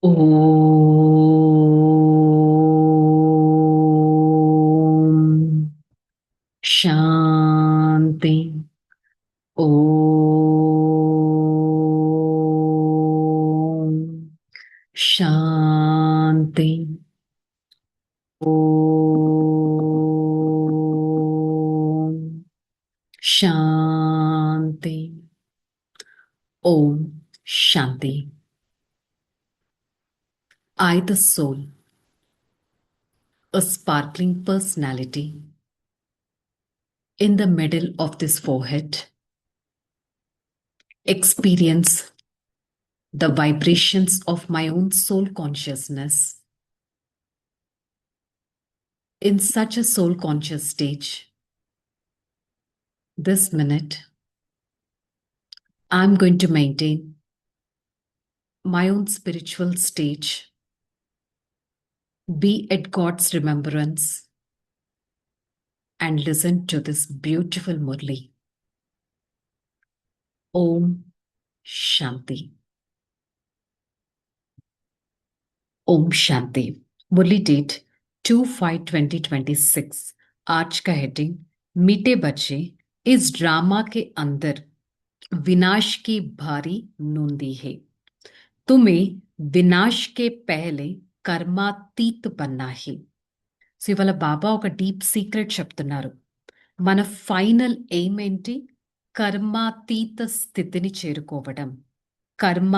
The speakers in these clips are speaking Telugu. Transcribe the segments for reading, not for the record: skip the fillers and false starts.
Om Shanti. Om Shanti. Om Shanti. Om Shanti. I, the soul, a sparkling personality, in the middle of this forehead, experience the vibrations of my own soul consciousness. In such a soul conscious stage, this minute, I'm going to maintain my own spiritual stage, be at God's remembrance, and listen to this beautiful Murli. Om Shanti. Om Shanti. Murli date 2/5/2026. आज का हेडिंग मीठे बच्चे इस ड्रामा के अंदर विनाश की भारी नूंदी है। तुम्हें వినాష్ కే పహలే కర్మాతీత్ బన్నా హి. సో ఇవాళ బాబా ఒక డీప్ సీక్రెట్ చెప్తున్నారు. మన ఫైనల్ ఎయిమ్ ఏంటి? కర్మాతీత స్థితిని చేరుకోవడం. కర్మ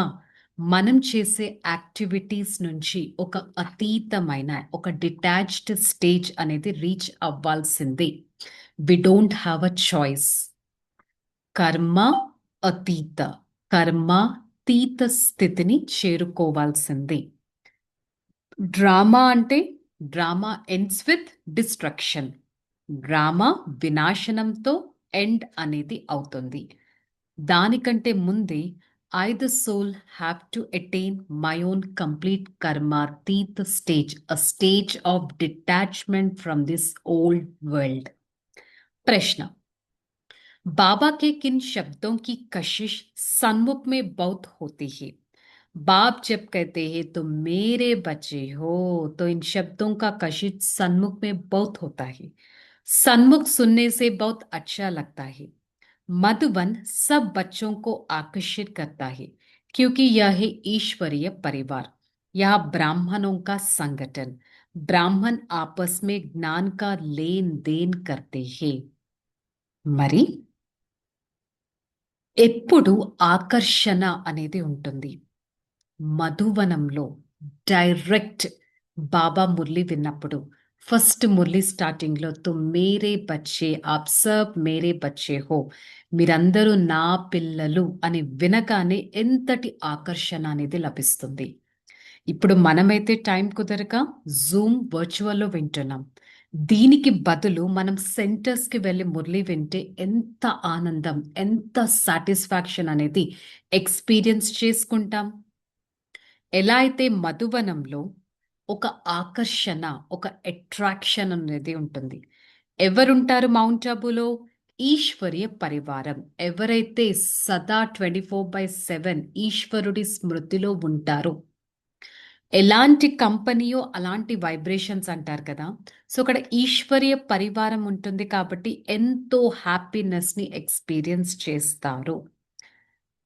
మనం చేసే యాక్టివిటీస్ నుంచి ఒక అతీతమైన ఒక డిటాచ్డ్ స్టేజ్ అనేది రీచ్ అవ్వాల్సిందే. We don't have a choice. కర్మ అతీత, కర్మాతీత స్థితిని చేరుకోవాల్సిందే. డ్రామా అంటే drama ends with destruction. Drama వినాశనంతో ఎండ్ అనేది అవుతుంది. దానికంటే ముందే I, the soul, have to attain my own complete karmatita stage, a stage of detachment from this old world. प्रश्न: बाबा के किन शब्दों की कशिश सन्मुख में बहुत होती है? बाप जब कहते हैं तो मेरे बच्चे हो, तो इन शब्दों का कशिश सन्मुख में बहुत होता है. सन्मुख सुनने से बहुत अच्छा लगता है. मधुबन सब बच्चों को आकर्षित करता है क्योंकि यह है ईश्वरीय परिवार. यह ब्राह्मणों का संगठन. ब्राह्मण आपस में ज्ञान का लेन देन करते हैं. మరి ఎప్పుడు ఆకర్షణ అనేది ఉంటుంది? మధువనంలో డైరెక్ట్ బాబా మురళి విన్నప్పుడు ఫస్ట్ మురళి స్టార్టింగ్లో తో మేరే బచ్చే ఆప్ సబ్ మేరే బచ్చే హో, మీరందరూ నా పిల్లలు అని వినగానే ఎంతటి ఆకర్షణ అనేది లభిస్తుంది. ఇప్పుడు మనమైతే టైం కుదరక జూమ్ వర్చువల్లో వింటున్నాం. దీనికి బదులు మనం సెంటర్స్కి వెళ్ళి మురళి వింటే ఎంత ఆనందం, ఎంత సాటిస్ఫాక్షన్ అనేది ఎక్స్పీరియన్స్ చేసుకుంటాం. ఎలా అయితే మధువనంలో ఒక ఆకర్షణ, ఒక అట్రాక్షన్ అనేది ఉంటుంది. ఎవరుంటారు మౌంట్ ఆబూలో? ఈశ్వరీయ పరివారం. ఎవరైతే సదా 24/7 ఈశ్వరుడి స్మృతిలో ఉంటారో, ఎలాంటి కంపెనీయో అలాంటి వైబ్రేషన్స్ అంటారు కదా. సో అక్కడ ఈశ్వరీయ పరివారం ఉంటుంది కాబట్టి ఎంతో హ్యాపీనెస్ని ఎక్స్పీరియన్స్ చేస్తారు.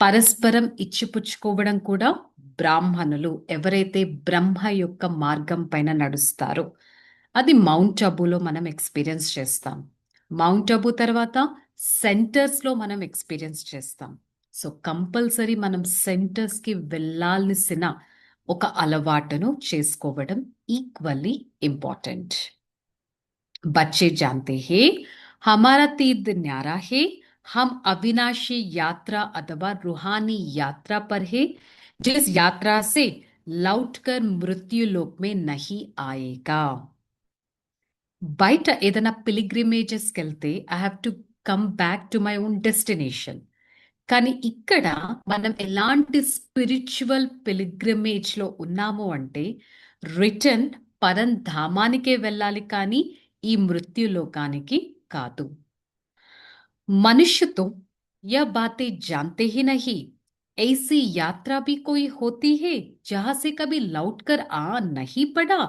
పరస్పరం ఇచ్చిపుచ్చుకోవడం కూడా బ్రాహ్మణులు, ఎవరైతే బ్రహ్మ యొక్క మార్గం పైన నడుస్తారో, అది మౌంట్ అబూలో మనం ఎక్స్పీరియన్స్ చేస్తాం. మౌంట్ అబూ తర్వాత సెంటర్స్లో మనం ఎక్స్పీరియన్స్ చేస్తాం. సో కంపల్సరీ మనం సెంటర్స్కి వెళ్ళాల్సిన ఒక అలవాటును చేసుకోవడం ఈక్వల్లీ ఇంపార్టెంట్. बच्चे जानते हैं हमारा तीर्थ न्यारा है. हम अविनाशी यात्रा अथवा रूहानी यात्रा पर है, जिस यात्रा से लौटकर मृत्यु लोक में नहीं आएगा. బయట ఏదైనా పిలిగ్రిమేజెస్కి వెళ్తే I have to come back to my own destination. కానీ ఇక్కడ మనం ఎలాంటి స్పిరిచువల్ పిలిగ్రిమేజ్లో ఉన్నాము అంటే రిటర్న్ పరంధామానికే వెళ్ళాలి, కానీ ఈ మృత్యులోకానికి కాదు. मनुष्य तो यह बातें जानते ही नहीं. ऐसी यात्रा भी कोई होती है जहां से कभी लौटकर आ नहीं पड़ा.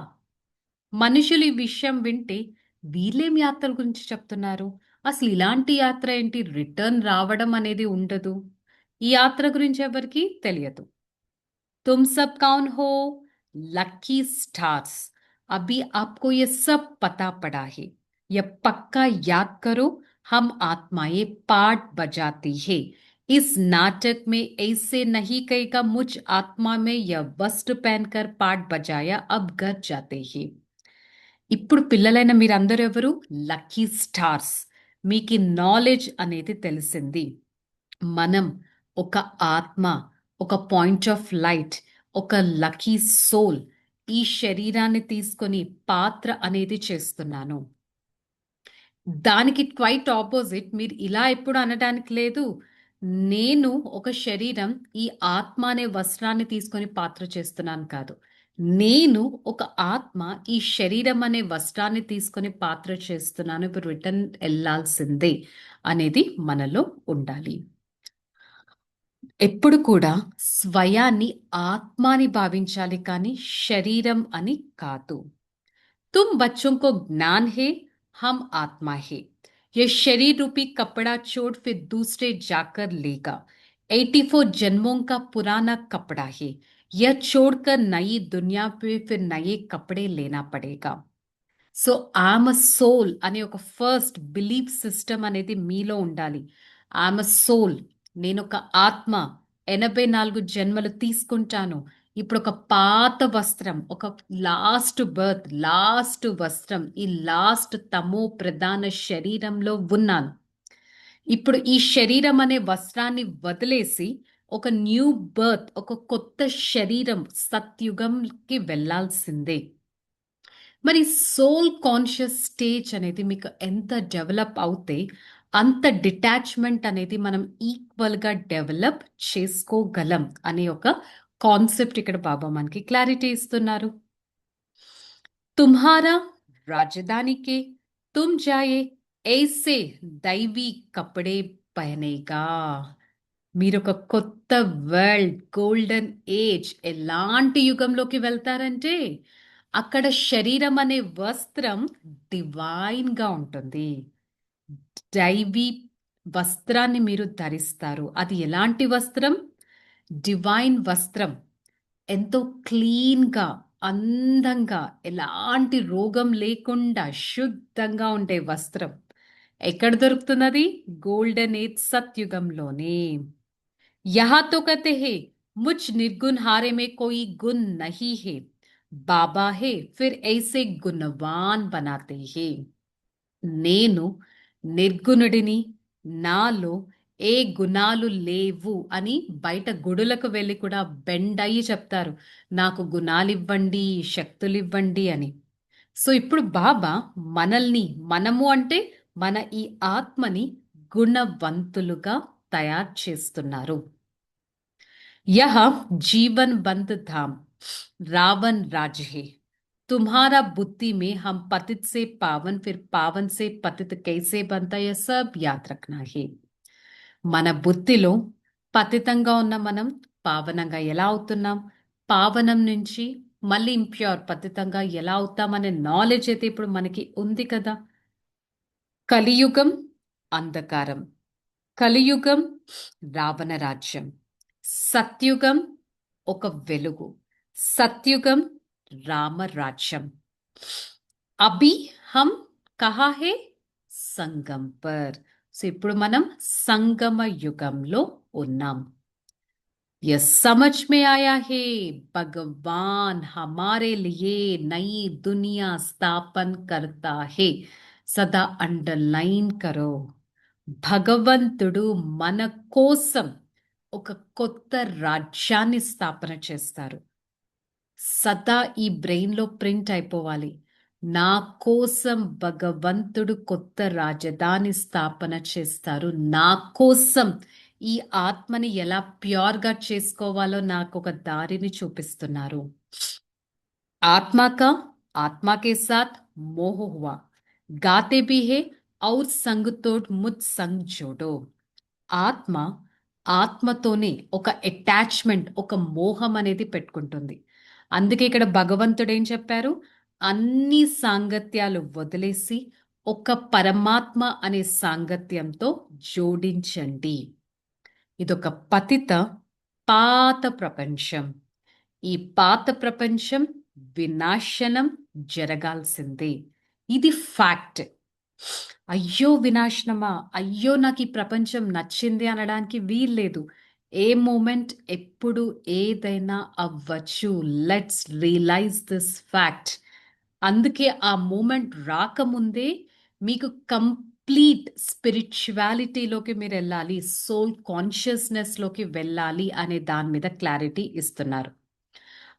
మనుషులు ఈ విషయం వింటే వీళ్ళేం యాత్రల గురించి చెప్తున్నారు, అసలు ఇలాంటి యాత్ర ఏంటి, రిటర్న్ రావడం అనేది ఉండదు, ఈ యాత్ర గురించి ఎవరికి తెలియదు. तुम सब कौन हो? Lucky stars. अभी आपको ये सब पता पड़ा है. ये पक्का याद करो. हम आत्माएं पाठ बजाती है. इस नाटक में ऐसे नहीं कहेगा मुझ आत्मा में यह वस्त्र पहनकर पाठ बजाया अब घर जाते हैं. ఇప్పుడు పిల్లలైన మీరందరూ ఎవరు? Lucky stars. మీకు నాలెడ్జ్ అనేది తెలిసింది. మనం ఒక ఆత్మ, ఒక పాయింట్ ఆఫ్ లైట్, ఒక లక్కీ సోల్ ఈ శరీరాన్ని తీసుకొని పాత్ర అనేది చేస్తున్నాను. దానికి క్వైట్ ఆపోజిట్ మీరు ఇలా ఎప్పుడు అనడానికి లేదు, నేను ఒక శరీరం ఈ ఆత్మ అనే వస్త్రాన్ని తీసుకొని పాత్ర చేస్తున్నాను కాదు. నేను ఒక ఆత్మ ఈ శరీరం అనే వస్త్రాన్ని తీసుకొని పాత్ర చేస్తున్నాను, ఇప్పుడు రిటర్న్ వెళ్ళాల్సిందే అనేది మనలో ఉండాలి. ఎప్పుడు కూడా స్వయాన్ని ఆత్మ అని భావించాలి కానీ శరీరం అని కాదు. तुम बच्चों को ज्ञान है, हम आत्मा है. ये शरीर रूपी कपड़ा छोड़ फिर दूसरे जाकर लेगा. 84 जन्मों का पुराना कपड़ा है. यह छोड़कर नई दुनिया पे फिर नए कपड़े लेना पड़ेगा. సో ఐఎమ్ అ సోల్ అనే ఒక ఫస్ట్ బిలీఫ్ సిస్టమ్ అనేది మీలో ఉండాలి. ఐఎమ్ అ సోల్, నేను ఒక ఆత్మ, 84 జన్మలు తీసుకుంటాను. ఇప్పుడు ఒక పాత వస్త్రం, ఒక లాస్ట్ బర్త్, లాస్ట్ వస్త్రం, ఈ లాస్ట్ తమో ప్రధాన శరీరంలో ఉన్నాను. ఇప్పుడు ఈ శరీరం అనే వస్త్రాన్ని వదిలేసి ఒక న్యూ బర్త్, ఒక కొత్త శరీరం సత్యుగంకి వెళ్ళాల్సిందే. మరి సోల్ కాన్షియస్ స్టేజ్ అనేది మీకు ఎంత డెవలప్ అవుతే అంత డిటాచ్మెంట్ అనేది మనం ఈక్వల్గా డెవలప్ చేసుకోగలం అనే ఒక కాన్సెప్ట్ ఇక్కడ బాబా మనకి క్లారిటీ ఇస్తున్నారు. తుమ్హారా రాజధానికి తుమ్ జాయే ऐसे दैवी కపడే పహనేగా. మీరు ఒక కొత్త వరల్డ్, గోల్డెన్ ఏజ్, ఎలాంటి యుగంలోకి వెళ్తారంటే అక్కడ శరీరం అనే వస్త్రం డివైన్ గా ఉంటుంది. దైవీ వస్త్రాన్ని మీరు ధరిస్తారు. అది ఎలాంటి వస్త్రం? డివైన్ వస్త్రం. ఎంతో క్లీన్గా, అందంగా, ఎలాంటి రోగం లేకుండా శుద్ధంగా ఉండే వస్త్రం ఎక్కడ దొరుకుతున్నది? Golden age సత్యుగంలోనే. यहाँ तो कहते हैं मुझ निर्गुण हारे में कोई गुण नहीं है, बाबा है फिर ऐसे गुणवान बनाते हैं. నేను నిర్గుణుడిని, నాలో ఏ గుణాలు లేవు అని బయట గుడులకు వెళ్ళి కూడా బెండ్ అయ్యి చెప్తారు, నాకు గుణాలు ఇవ్వండి, శక్తులు ఇవ్వండి అని. సో ఇప్పుడు బాబా మనల్ని, మనము అంటే మన ఈ ఆత్మని గుణవంతులుగా తయారు చేస్తున్నారు. यह जीवन बंद धाम रावण राज है. तुम्हारा बुद्धि में हम पतित से पावन फिर पावन से पतित कैसे बनता यह सब याद रखना है. మన బుద్ధిలో పతితంగా ఉన్న మనం పావనంగా ఎలా అవుతున్నాం, పావనం నుంచి మళ్ళీ ఇంప్యూర్ పతితంగా ఎలా అవుతామనే నాలెడ్జ్ అయితే ఇప్పుడు మనకి ఉంది కదా. కలియుగం అంధకారం, కలియుగం రావణ రాజ్యం, సత్యుగం ఒక వెలుగు, సత్యుగం రామరాజ్యం. అభి హమ్ కహా హే? సంగం పర్. సో ఇప్పుడు మనం సంగమ యుగంలో ఉన్నాం. यह समझ में आया है भगवान हमारे लिए नई दुनिया स्थापन करता है. सदा अंडरलाइन करो. భగవంతుడు మన కోసం ఒక కొత్త రాజ్యాన్ని స్థాపన చేస్తారు. సదా ఈ బ్రెయిన్లో ప్రింట్ అయిపోవాలి, నా కోసం భగవంతుడు కొత్త రాజధాని స్థాపన చేస్తారు, నా కోసం ఈ ఆత్మని ఎలా ప్యూర్గా చేసుకోవాలో నాకు ఒక దారిని చూపిస్తున్నారు. आत्मा के साथ मोह हुआ, गाते भी है और संग तोड़ मुझ संग जोड़ो. ఆత్మ ఆత్మతోనే ఒక అటాచ్మెంట్, ఒక మోహం అనేది పెట్టుకుంటుంది. అందుకే ఇక్కడ భగవంతుడు ఏం చెప్పారు? అన్ని సాంగత్యాలు వదిలేసి ఒక పరమాత్మ అనే సాంగత్యంతో జోడించండి. ఇదొక పతిత పాత ప్రపంచం. ఈ పాత ప్రపంచం వినాశనం జరగాల్సిందే. ఇది ఫ్యాక్ట్. అయ్యో వినాశనమా, అయ్యో నాకు ఈ ప్రపంచం నచ్చింది అనడానికి వీల్లేదు. ఏ మూమెంట్ ఎప్పుడు ఏదైనా అవ్వచ్చు. Let's realize this fact. అందుకే ఆ మూమెంట్ రాకముందే మీకు కంప్లీట్ స్పిరిచువాలిటీలోకి మీరు వెళ్ళాలి, సోల్ కాన్షియస్నెస్లోకి వెళ్ళాలి అనే దాని మీద క్లారిటీ ఇస్తున్నారు.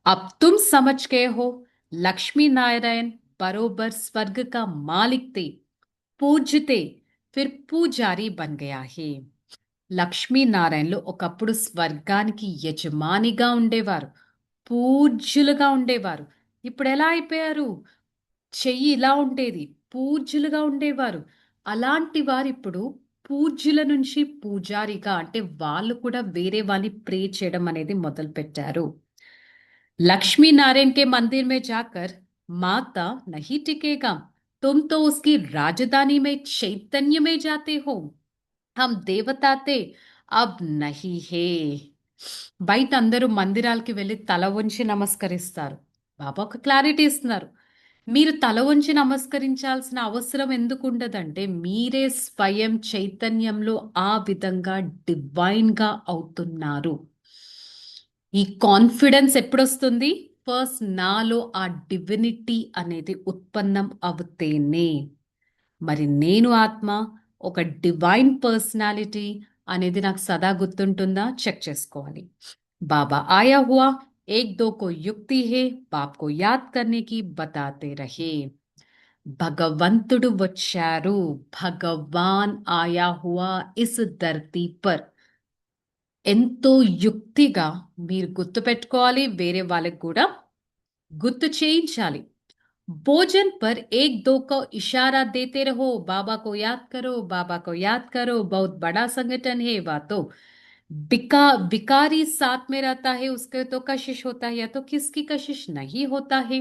अब तुम समझ गए हो, लक्ष्मी नारायण बरोबर स्वर्ग का मालिक थे, పూజ్యతే ఫిర్ పూజారి బన్ గయా హే. లక్ష్మీనారాయణలు ఒకప్పుడు స్వర్గానికి యజమానిగా ఉండేవారు, పూజ్యులుగా ఉండేవారు. ఇప్పుడు ఎలా అయిపోయారు? చెయ్యి ఇలా ఉండేది, పూజ్యులుగా ఉండేవారు. అలాంటి వారు ఇప్పుడు పూజ్యుల నుంచి పూజారిగా, అంటే వాళ్ళు కూడా వేరే వాళ్ళని ప్రే చేయడం అనేది మొదలు పెట్టారు. लक्ष्मी नारायण के मंदिर में जाकर माता नहीं टिकेगा, तुम तो उसकी राजधानी में चैतन्य में जाते हो, हम देवता थे अब नहीं है. బయట అందరూ మందిరాలకి వెళ్ళి తల వంచి నమస్కరిస్తారు. బాబా ఒక క్లారిటీ ఇస్తున్నారు. మీరు తల వంచి నమస్కరించాల్సిన అవసరం ఎందుకు ఉండదంటే మీరే స్వయం చైతన్యంలో ఆ విధంగా డివైన్ గా అవుతున్నారు. ఈ కాన్ఫిడెన్స్ ఎప్పుడొస్తుంది? ఫస్ట్ నాలో ఆ డివినిటీ అనేది ఉత్పన్నం అవుతేనే. మరి నేను ఆత్మ, ఒక డివైన్ పర్సనాలిటీ అనేది నాకు సదా గుర్తుంటుందా? చెక్ చేసుకోవాలి. బాబా ఆయా హుआ, एक दो को युक्ति है, बाप को याद करने की बताते रहे. భగవంతుడు వచ్చారు, భగవాన్ ఆయా హుआ ఇస్ ధర్తీ పర్. ఎంతో యుక్తిగా మీరు గుర్తుపెట్టుకోవాలి, వేరే వాళ్ళకి కూడా గుర్తు చేయించాలి. भोजन पर एक दो को इशारा देते रहो, बाबा को याद करो, बाबा को याद करो, बहुत बड़ा संगठन है वह तो। बिका बिकारी साथ में रहता है, उसके तो कशिश होता है, या तो किसकी कशिश नहीं होता है।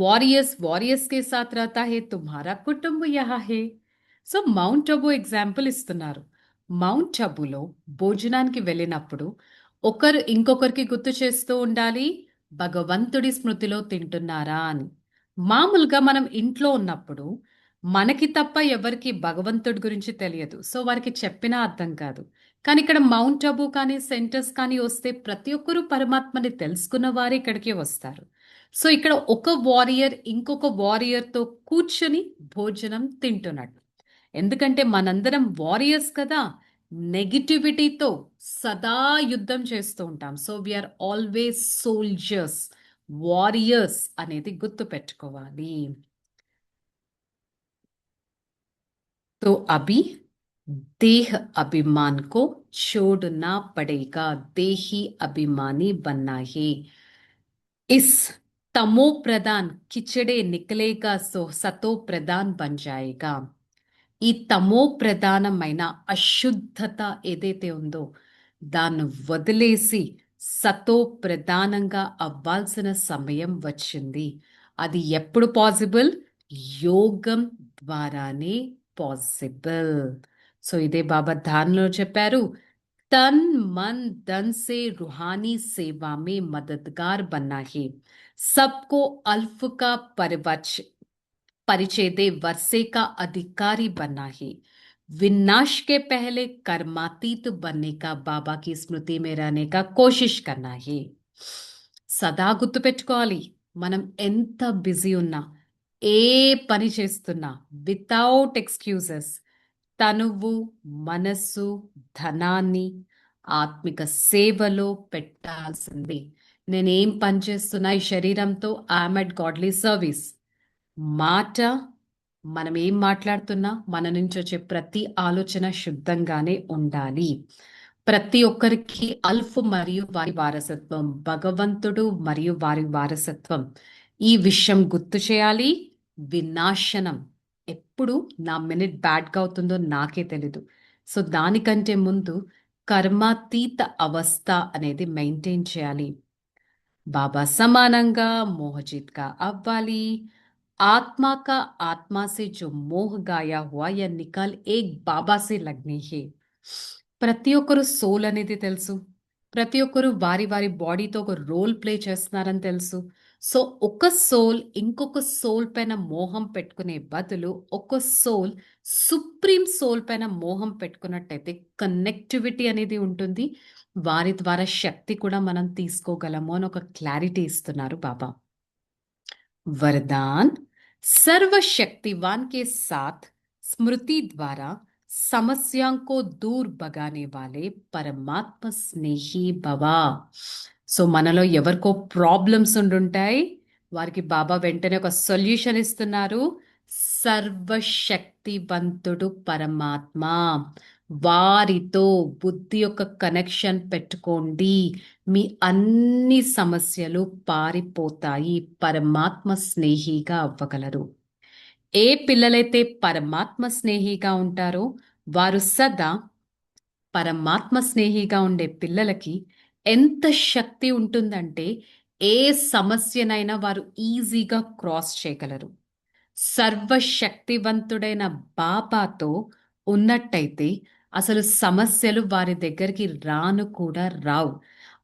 वॉरियर्स वॉरियर्स के साथ रहता है, तुम्हारा कुटुंब यहाँ है. సో మౌంట్ అబు ఎగ్జాంపుల్ ఇస్తున్నారు. మౌంట్ అబులో భోజనానికి వెళ్ళినప్పుడు ఒకరు ఇంకొకరికి గుర్తు చేస్తూ ఉండాలి, భగవంతుడి స్మృతిలో తింటున్నారా అని. మామూలుగా మనం ఇంట్లో ఉన్నప్పుడు మనకి తప్ప ఎవరికి భగవంతుడి గురించి తెలియదు, సో వారికి చెప్పినా అర్థం కాదు. కానీ ఇక్కడ మౌంట్ అబు కానీ సెంటర్స్ కానీ వస్తే ప్రతి ఒక్కరూ పరమాత్మని తెలుసుకున్న వారే ఇక్కడికి వస్తారు. సో ఇక్కడ ఒక వారియర్ ఇంకొక వారియర్తో కూర్చొని భోజనం తింటున్నట్టు. ఎందుకంటే మనందరం వారియర్స్ కదా, నెగిటివిటీతో సదా యుద్ధం చేస్తూ ఉంటాం. So we are always soldiers, warriors అనేది గుర్తు పెట్టుకోవాలి. तो अभी देह अभिमान को छोड़ना पड़ेगा, देही अभिमानी बनना है. इस तमो प्रधान खिचड़े निकलेगा, सो सतो प्रधान बन जाएगा. ఈ తమో ప్రధానమైన అశుద్ధత ఏదైతే ఉందో దాన్ని వదిలేసి సతో ప్రధానంగా అవ్వాల్సిన సమయం వచ్చింది. అది ఎప్పుడు పాసిబుల్? యోగం ద్వారానే పాసిబుల్. సో ఇదే బాబా ధారణలో చెప్పారు, తన్ మన్ ధన్ సే रूहानी सेवा में मददगार बनना है, सबको अल्फ का परिचय दे, वर्षे का अधिकारी बनना है, विनाश के पहले कर्मातीत बनने का, बाबा की स्मृति में रहने का कोशिश करना है. సదా గుర్తుపెట్టుకోవాలి, మనం ఎంత బిజీ ఉన్నా, ఏ పని చేస్తున్నా, వితౌట్ ఎక్స్క్యూజెస్ తనువు మనస్సు ధనాన్ని ఆత్మిక సేవలో పెట్టాల్సిందే. నేనేం పని చేస్తున్నా ఈ శరీరంతో, ఐఎమ్ అట్ గాడ్లీ సర్వీస్. మాట, మనం ఏం మాట్లాడుతున్నా మన నుంచి వచ్చే ప్రతి ఆలోచన శుద్ధంగానే ఉండాలి. ప్రతి ఒక్కరికి అల్ఫ్ మరియు వారి వారసత్వం, భగవంతుడు మరియు వారి వారసత్వం, ఈ విషయం గుర్తు చేయాలి. వినాశనం ఎప్పుడు నా మినిట్ బ్యాడ్గా అవుతుందో నాకే తెలీదు. సో దానికంటే ముందు కర్మాతీత అవస్థ అనేది మెయింటైన్ చేయాలి. बाबा समानंगा मोहजीत का अव्वाली आत्मा का आत्मा से जो मोह गाया हुआ यह निकल एक बाबा से लगनी है. ప్రతి ఒక్కరు సోల్ అనేది తెలుసు. ప్రతి ఒక్కరు వారి వారి బాడీతో ఒక రోల్ ప్లే చేస్తున్నారని తెలుసు. సో ఒక సోల్ ఇంకొక సోల్ పైన మోహం పెట్టుకునే బదులు ఒక సోల్ సుప్రీం సోల్ పైన మోహం పెట్టుకున్నట్టయితే కనెక్టివిటీ అనేది ఉంటుంది. వారి ద్వారా శక్తి కూడా మనం తీసుకోగలము అని ఒక క్లారిటీ ఇస్తున్నారు బాబా. वरदान सर्वशक्तिवान के साथ स्मृति द्वारा समस्याओं को दूर भगाने वाले परमात्మ స్నేహి భవ. సో మనలో ఎవరికో ప్రాబ్లమ్స్ ఉండుంటాయి, వారికి బాబా వెంటనే ఒక సొల్యూషన్ ఇస్తున్నారు. సర్వశక్తివంతుడు పరమాత్మ, వారితో బుద్ధి యొక్క కనెక్షన్ పెట్టుకోండి, మీ అన్ని సమస్యలు పారిపోతాయి, పరమాత్మ స్నేహిగా అవ్వగలరు. ఏ పిల్లలైతే పరమాత్మ స్నేహిగా ఉంటారో వారు సదా పరమాత్మ స్నేహిగా ఉండే పిల్లలకి ఎంత శక్తి ఉంటుందంటే ఏ సమస్యనైనా వారు ఈజీగా క్రాస్ చేయగలరు. సర్వశక్తివంతుడైన బాబాతో ఉన్నట్టయితే అసలు సమస్యలు వారి దగ్గరికి రాను కూడా రావు.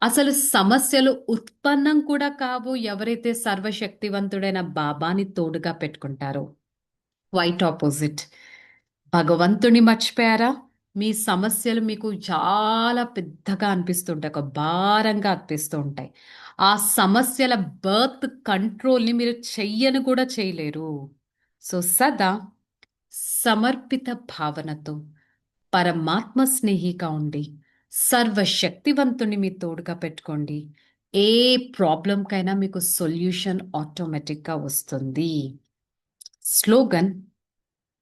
అసలు సమస్యలు ఉత్పన్నం కూడా కావు ఎవరైతే సర్వశక్తివంతుడైన బాబాని తోడుగా పెట్టుకుంటారో. Quite opposite. భగవంతుని మర్చిపోయారా, మీ సమస్యలు మీకు చాలా పెద్దగా అనిపిస్తుంటాయి, ఒక భారంగా అనిపిస్తూ ఉంటాయి. ఆ సమస్యల బర్త్ కంట్రోల్ని మీరు చెయ్యను కూడా చేయలేరు. సో సదా సమర్పిత భావనతో పరమాత్మ స్నేహిగా ఉండి సర్వశక్తివంతుని మీ తోడుగా పెట్టుకోండి. ఏ ప్రాబ్లంకైనా మీకు సొల్యూషన్ ఆటోమేటిక్గా వస్తుంది. स्लोगन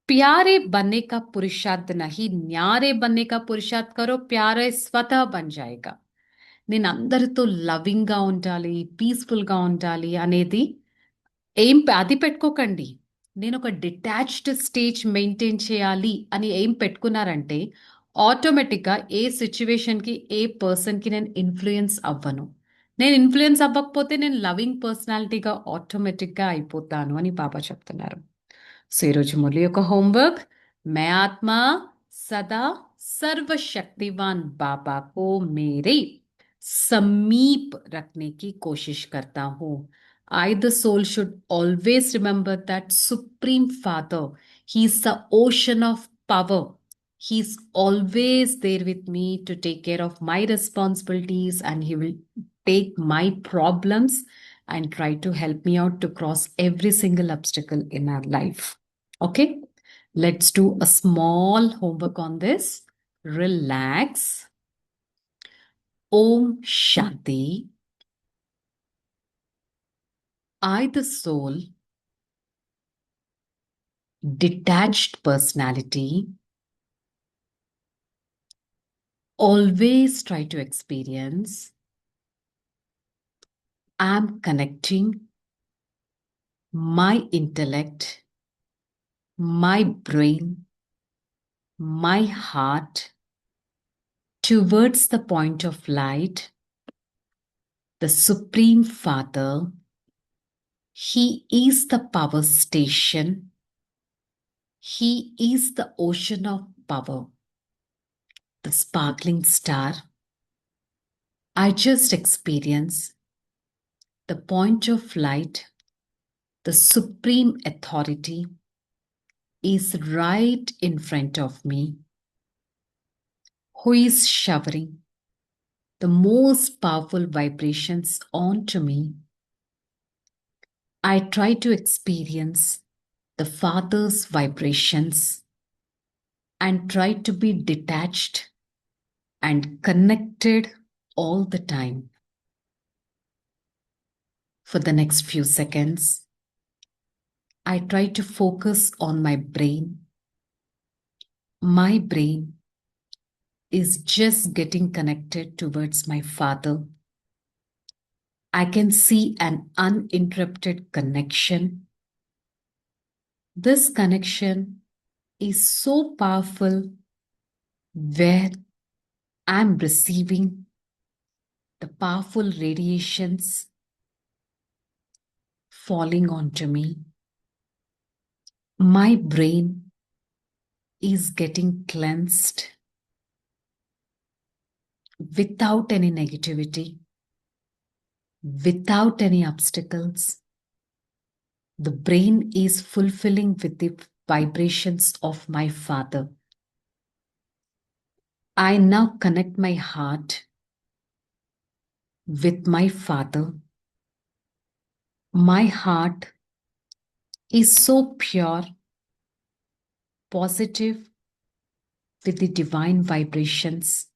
प्यारे बनने का पुरुषार्थ नहीं, न्यारे बनने का पुरुषार्थ करो, प्यारे स्वतः बन जाएगा. నేను అందరితో లవింగ్గా ఉండాలి, పీస్ఫుల్గా ఉండాలి అనేది అది పెట్టుకోకండి. నేను ఒక డిటాచ్డ్ స్టేజ్ మెయింటైన్ చేయాలి అని ఏం పెట్టుకున్నారంటే ఆటోమేటిక్గా ఏ సిచ్యువేషన్కి ఏ పర్సన్కి నేను ఇన్ఫ్లుయెన్స్ అవ్వను. నేను ఇన్ఫ్లుయెన్స్ అవ్వకపోతే నేను లవింగ్ పర్సనాలిటీగా ఆటోమేటిక్గా అయిపోతాను అని బాబా చెప్తున్నారు. సో ఈరోజు మురళి యొక్క హోంవర్క్, मैं आत्मा सदा सर्वशक्तिवान बाबा को मेरे समीप रखने की कोशिश करता हूँ. I, the soul, should always remember that Supreme Father, He is the ocean of power. He is always there with me to take care of my responsibilities, and He will take my problems and try to help me out to cross every single obstacle in our life. Okay, let's do a small homework on this. Relax. Om Shanti. I, the soul, detached personality, always try to experience, I'm connecting my intellect, my brain, my heart towards the point of light, the Supreme Father. He is the power station. He is the ocean of power, the sparkling star. I just experience the point of light, the supreme authority is right in front of me, who is showering the most powerful vibrations onto me. I try to experience the Father's vibrations and try to be detached and connected all the time. For the next few seconds, I try to focus on my brain. My brain is just getting connected towards my Father. I can see an uninterrupted connection. This connection is so powerful where I'm receiving the powerful radiations falling onto me. My brain is getting cleansed without any negativity, without any obstacles. The brain is fulfilling with the vibrations of my Father. I now connect my heart with my Father. My heart is so pure, positive with the divine vibrations.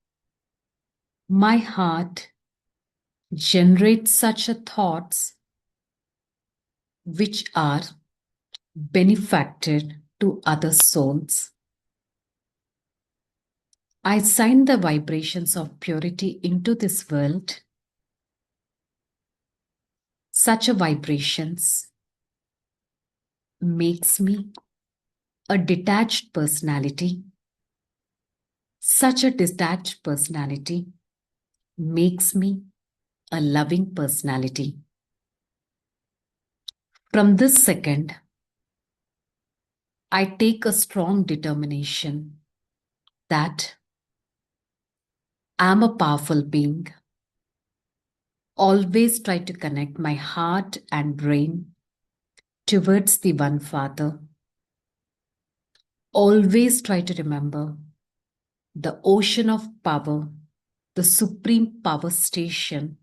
My heart generates such a thoughts which are benefactor to other souls. I sign the vibrations of purity into this world. Such a vibrations makes me a detached personality. Such a detached personality makes me a loving personality. From this second, I take a strong determination that I'm a powerful being. Always try to connect my heart and brain towards the one Father. Always try to remember the ocean of power, the supreme power station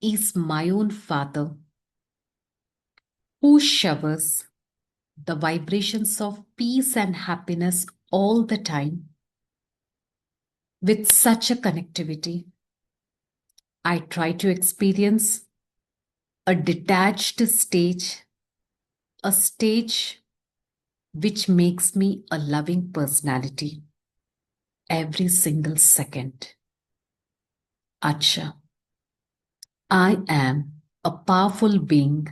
is my own Father who showers the vibrations of peace and happiness all the time. With such a connectivity, I try to experience a detached stage, a stage which makes me a loving personality every single second. Acha, I am a powerful being,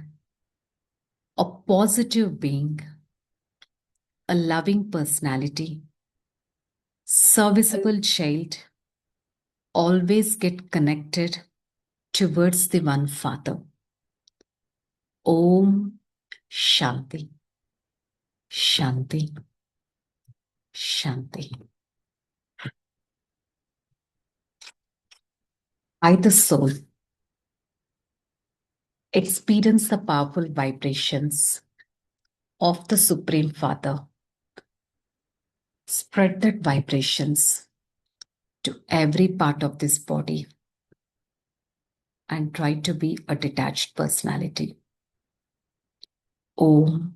a positive being, a loving personality, serviceable child, always get connected towards the one Father. Om Shanti, Shanti, Shanti. I, the soul, experience the powerful vibrations of the Supreme Father. Spread that vibrations to every part of this body and try to be a detached personality. Om